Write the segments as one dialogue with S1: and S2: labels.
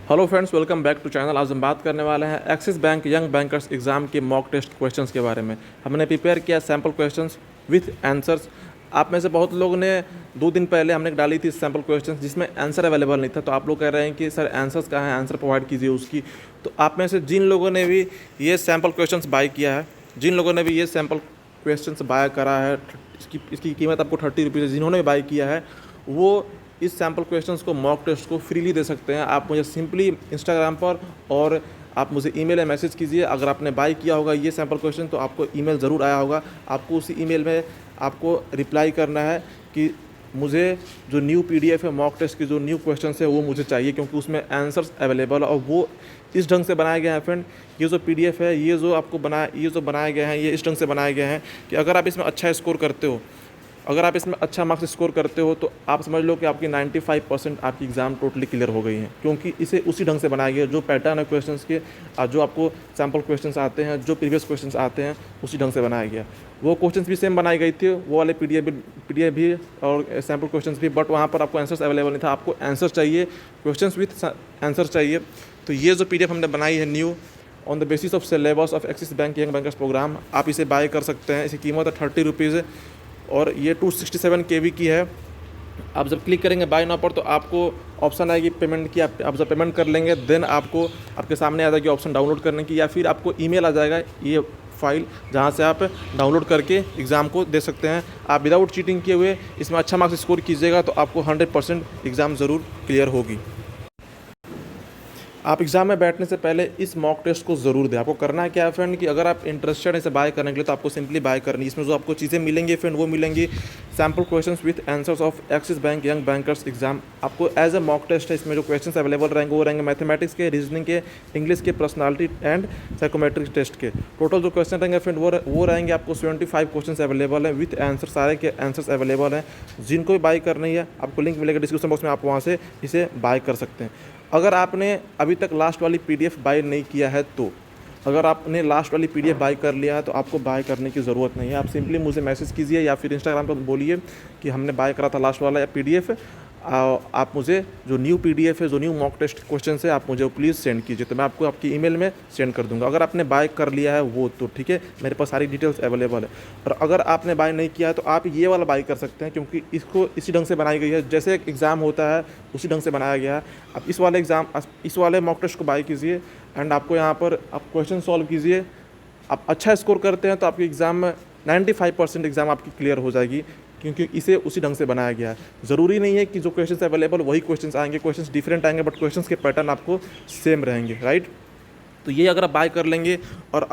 S1: Hello friends, welcome back to channel. आज हम बात करने वाले हैं Axis Bank young bankers exam के मॉक टेस्ट क्वेश्चंस के बारे में। हमने प्रिपेयर किया सैम्पल क्वेश्चंस विथ आंसर्स। आप में से बहुत लोगों ने 2 दिन पहले हमने डाली थी सैम्पल क्वेश्चंस जिसमें आंसर अवेलेबल नहीं था, तो आप लोग कह रहे हैं कि सर आंसर्स कहाँ हैं, आंसर प्रोवाइड कीजिए उसकी। तो आप में से जिन लोगों ने भी ये सैम्पल क्वेश्चंस बाय किया है, जिन लोगों ने भी ये सैम्पल क्वेश्चंस बाय करा है, इसकी कीमत आपको 30 रुपीज़ है, जिन्होंने भी बाय किया है वो इस सैम्पल क्वेश्चंस को मॉक टेस्ट को फ्रीली दे सकते हैं। आप मुझे सिंपली इंस्टाग्राम पर और आप मुझे ईमेल में मैसेज कीजिए। अगर आपने बाय किया होगा ये सैम्पल क्वेश्चन तो आपको ईमेल ज़रूर आया होगा। आपको उसी ईमेल में आपको रिप्लाई करना है कि मुझे जो न्यू पीडीएफ है मॉक टेस्ट की, जो न्यू क्वेश्चंस है वो मुझे चाहिए, क्योंकि उसमें आंसर्स अवेलेबल है और वो इस ढंग से बनाया गया है। फ्रेंड, ये जो पीडीएफ है, ये जो बनाए गए हैं, ये इस ढंग से बनाए गए हैं कि अगर आप इसमें अच्छा स्कोर करते हो, अगर आप इसमें अच्छा मार्क्स स्कोर करते हो तो आप समझ लो कि आपकी 95% आपकी एग्ज़ाम टोटली क्लियर हो गई है, क्योंकि इसे उसी ढंग से बनाया गया है। जो पैटर्न है क्वेश्चंस के, जो आपको सैम्पल क्वेश्चंस आते हैं, जो प्रीवियस क्वेश्चंस आते हैं, उसी ढंग से बनाया गया। वो क्वेश्चंस भी सेम बनाई गई थी, वो वाले पीडीएफ भी और सैम्पल क्वेश्चंस भी, बट वहाँ पर आपको आंसर्स अवेलेबल नहीं था। आपको आंसर चाहिए, क्वेश्चंस विथ आंसर चाहिए। तो ये जो पीडीएफ हमने बनाई है new on the basis of syllabus of Axis Bank young bankers program, आप इसे बाय कर सकते हैं। इसकी कीमत है 30 रुपीज़ और ये 267 KB की है। आप जब क्लिक करेंगे बाय नाउ पर तो आपको ऑप्शन आएगी पेमेंट की। आप जब पेमेंट कर लेंगे देन आपको आपके सामने आ जाएगी ऑप्शन डाउनलोड करने की, या फिर आपको ईमेल आ जाएगा ये फाइल जहाँ से आप डाउनलोड करके एग्ज़ाम को दे सकते हैं। आप विदाउट चीटिंग किए हुए इसमें अच्छा मार्क्स स्कोर कीजिएगा तो आपको 100% एग्ज़ाम ज़रूर क्लियर होगी। आप एग्ज़ाम में बैठने से पहले इस मॉक टेस्ट को ज़रूर दें। आपको करना है क्या है फ्रेंड कि अगर आप इंटरेस्टेड हैं इसे बाय करने के लिए तो आपको सिंपली बाय करनी है। इसमें जो आपको चीज़ें मिलेंगी फ्रेंड वो मिलेंगी sample questions with answers of Axis Bank young bankers exam. आपको एज अ मॉक टेस्ट है, इसमें जो क्वेश्चंस अवेलेबल रहेंगे वो रहेंगे मैथमेटिक्स के, रीजनिंग के, इंग्लिश के, पर्सनालिटी एंड साइकोमेट्रिक टेस्ट के। टोटल जो क्वेश्चन रहेंगे फ्रेंड वो रहेंगे आपको 75 क्वेश्चन अवेलेबल हैं विथ आंसर, सारे के आंसर्स अवेलेबल हैं। जिनको भी बाय करनी है आपको लिंक मिलेगा डिस्क्रिप्शन बॉक्स में, आप वहाँ से इसे बाय कर सकते हैं। अगर आपने अभी तक लास्ट वाली पीडीएफ बाय नहीं किया है तो, अगर आपने लास्ट वाली पीडीएफ बाय कर लिया है तो आपको बाय करने की ज़रूरत नहीं है। आप सिंपली मुझे मैसेज कीजिए या फिर इंस्टाग्राम पर बोलिए कि हमने बाय करा था लास्ट वाला पीडीएफ। आप मुझे जो न्यू पीडीएफ है, जो न्यू मॉक टेस्ट क्वेश्चन है, आप मुझे प्लीज़ सेंड कीजिए, तो मैं आपको आपकी ईमेल में सेंड कर दूंगा। अगर आपने बाय कर लिया है वो तो ठीक है, मेरे पास सारी डिटेल्स अवेलेबल है। और अगर आपने बाय नहीं किया है तो आप ये वाला बाय कर सकते हैं, क्योंकि इसको इसी ढंग से बनाई गई है, जैसे एक एग्ज़ाम होता है उसी ढंग से बनाया गया है। आप इस वाले मॉक टेस्ट को बाय कीजिए एंड आपको यहाँ पर आप क्वेश्चन सॉल्व कीजिए। आप अच्छा स्कोर करते हैं तो आपकी एग्ज़ाम में 95% एग्ज़ाम आपकी क्लियर हो जाएगी, क्योंकि इसे उसी ढंग से बनाया गया है। ज़रूरी नहीं है कि जो क्वेश्चंस अवेलेबल वही क्वेश्चंस आएंगे, क्वेश्चंस डिफरेंट आएंगे, बट क्वेश्चंस के पैटर्न आपको सेम रहेंगे, राइट। तो ये अगर आप बाय कर लेंगे और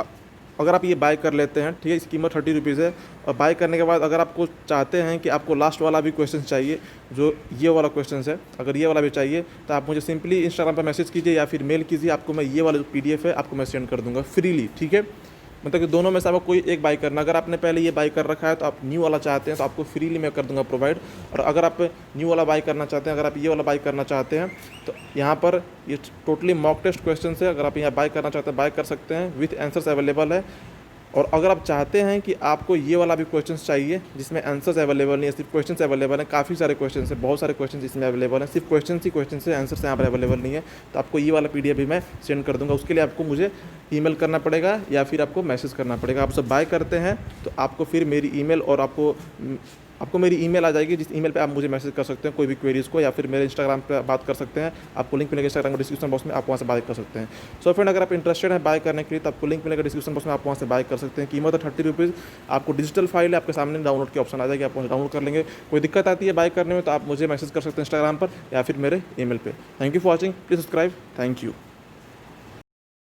S1: अगर आप ये बाय कर लेते हैं, ठीक है, इसकी कीमत 30 रुपीज़ है। और बाय करने के बाद अगर आपको चाहते हैं कि आपको लास्ट वाला भी क्वेश्चन चाहिए, जो ये वाला क्वेश्चन है, अगर ये वाला भी चाहिए तो आप मुझे सिंपली इंस्टाग्राम पर मैसेज कीजिए या फिर मेल कीजिए। आपको मैं ये वाला जो पीडीएफ है आपको मैं सेंड कर दूँगा फ्रीली, ठीक है। मतलब कि दोनों में से आपको कोई एक बाय करना। अगर आपने पहले ये बाय कर रखा है तो आप न्यू वाला चाहते हैं तो आपको फ्रीली मैं कर दूंगा प्रोवाइड। और अगर आप न्यू वाला बाय करना चाहते हैं, अगर आप ये वाला बाय करना चाहते हैं तो यहाँ पर ये टोटली मॉक टेस्ट क्वेश्चन है। अगर आप यहाँ बाय करना चाहते हैं बाय कर सकते हैं, विथ आंसर्स अवेलेबल है। और अगर आप चाहते हैं कि आपको ये वाला भी क्वेश्चंस चाहिए जिसमें आंसर्स अवेलेबल नहीं है, सिर्फ क्वेश्चंस अवेलेबल हैं, काफ़ी सारे क्वेश्चंस हैं, बहुत सारे क्वेश्चंस इसमें अवेलेबल हैं, सिर्फ क्वेश्चंस से आंसर्स यहाँ पर अवेलेबल नहीं है, तो आपको ये वाला पीडीएफ भी मैं सेंड कर दूंगा। उसके लिए आपको मुझे ईमेल करना पड़ेगा या फिर आपको मैसेज करना पड़ेगा। आप सब बाय करते हैं तो आपको फिर मेरी ईमेल और आपको मेरी ईमेल आ जाएगी, जिस ईमेल पे आप मुझे मैसेज कर सकते हैं कोई भी क्वेरीज को, या फिर मेरे इंस्टाग्राम पे बात कर सकते हैं। आपको लिंक मिलेगा इंस्टाग्राम डिस्क्रिप्शन बॉक्स में, आप वहाँ से बाय कर सकते हैं। सो फ्रेंड, अगर आप इंटरेस्टेड हैं बाय करने के लिए तो आपको लिंक मिलेगा डिस्क्रिप्शन बॉक्स में, आप वहाँ से बाय कर सकते हैं। कीमत है 30 रुपीज़। आपको डिजिटल फाइल है आपके सामने, डाउनलोड की ऑप्शन आ जाएगी, आप डाउनलोड कर लेंगे। कोई दिक्कत आती है बाय करने में तो आप मुझे मैसेज कर सकते हैं इंस्टाग्राम पर या फिर मेरे ईमेल पे। Thank you for watching, please subscribe, thank you.